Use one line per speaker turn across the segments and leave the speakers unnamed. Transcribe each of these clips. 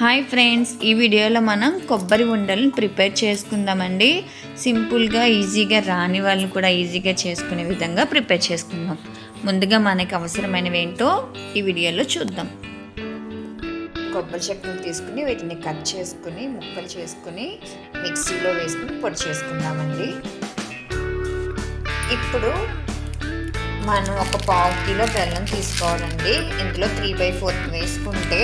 Hi friends, ఈ వీడియోలో మనం కొబ్బరి ఉండలను ప్రిపేర్ చేసుకుందామండి. సింపుల్గా ఈజీగా రాని వాళ్ళు కూడా ఈజీగా చేసుకునే విధంగా ప్రిపేర్ చేసుకుందాం. ముందుగా మనకి అవసరమైనవి ఏంటో ఈ వీడియోలో చూద్దాం. కొబ్బరి చెక్కలు తీసుకుని వీటిని కట్ చేసుకుని ముక్కలు చేసుకుని మిక్సీలో వేసుకుని పొడి చేసుకుందామండి. ఇప్పుడు మనం ఒక 1/2 కిలో బెల్లం తీసుకోవాలండి. ఇందులో 3/4 వేసుకుంటే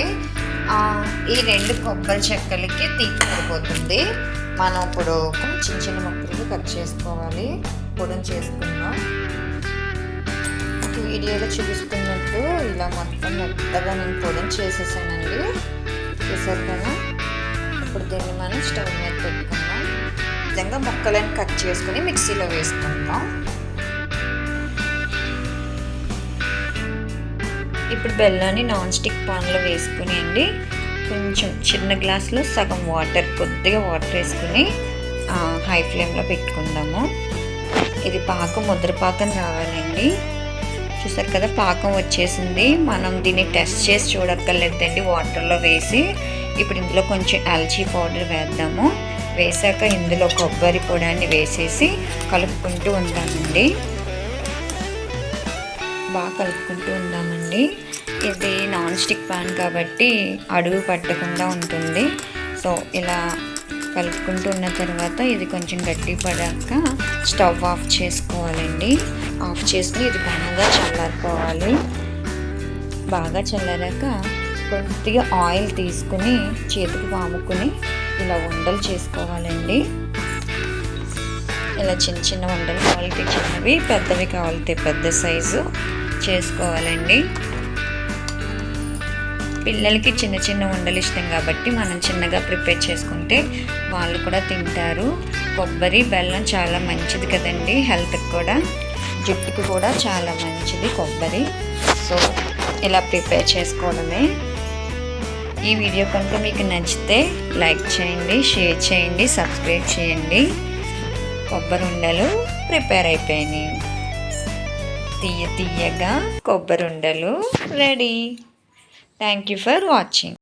ఈ 2 కొబ్బరి చెక్కలకి తీపి సరిపోతుంది. మనం ఇప్పుడు చిన్న చిన్న ముక్కలు కట్ చేసుకోవాలి. పొడిని చేసుకుందాం. వీడియోలో చూపిస్తున్నట్టు ఇలా మొత్తం మెత్తగా నేను పొడిని చేసేసానండి. చూసారు కదా. ఇప్పుడు దీన్ని మనం స్టవ్ మీద పెట్టుకుందాం. విధంగా ముక్కలను కట్ చేసుకుని మిక్సీలో వేసుకుందాం. ఇప్పుడు బెల్లాన్ని నాన్ స్టిక్ పాన్లో వేసుకుని అండి కొంచెం చిన్న గ్లాసులో సగం వాటర్, కొద్దిగా వాటర్ వేసుకుని హై ఫ్లేమ్లో పెట్టుకుందాము. ఇది పాకం ముద్ర పాకం రావాలండి. చూసారు కదా, పాకం వచ్చేసింది. మనం దీన్ని టెస్ట్ చేసి చూడక్కర్లేదండి వాటర్లో వేసి. ఇప్పుడు ఇందులో కొంచెం ఎల్చీ పౌడర్ వేద్దాము. వేసాక ఇందులో కొబ్బరి పొడాన్ని వేసేసి కలుపుకుంటూ ఉందామండి. బాగా కలుపుకుంటూ ఉందామండి. ఇది నాన్ స్టిక్ పాన్ కాబట్టి అడుగు పట్టకుండా ఉంటుంది. సో ఇలా కలుపుకుంటూ ఉన్న తర్వాత ఇది కొంచెం గట్టి పడాక స్టవ్ ఆఫ్ చేసుకోవాలండి. ఆఫ్ చేసుకుని ఇది బాగా చల్లారిపోవాలి. బాగా చల్లారాక కొద్దిగా ఆయిల్ తీసుకుని చేతికి వాముకుని ఇలా ఉండలు చేసుకోవాలండి. ఇలా చిన్న చిన్న ఉండలు కావాలితే చిన్నవి, పెద్దవి కావాలితే పెద్ద సైజు చేసుకోవాలండి. పిల్లలకి చిన్న చిన్న ఉండలు ఇష్టం కాబట్టి మనం చిన్నగా ప్రిపేర్ చేసుకుంటే వాళ్ళు కూడా తింటారు. కొబ్బరి బెల్లం చాలా మంచిది కదండి, హెల్త్కి కూడా, జుట్టుకి కూడా చాలా మంచిది కొబ్బరి. సో ఇలా ప్రిపేర్ చేసుకోవడమే. ఈ వీడియో కనుక మీకు నచ్చితే లైక్ చేయండి, షేర్ చేయండి, సబ్స్క్రైబ్ చేయండి. కొబ్బరి ఉండలు ప్రిపేర్ అయిపోయినాయి. తీయగా కొబ్బరి ఉండలు ready. Thank you for watching.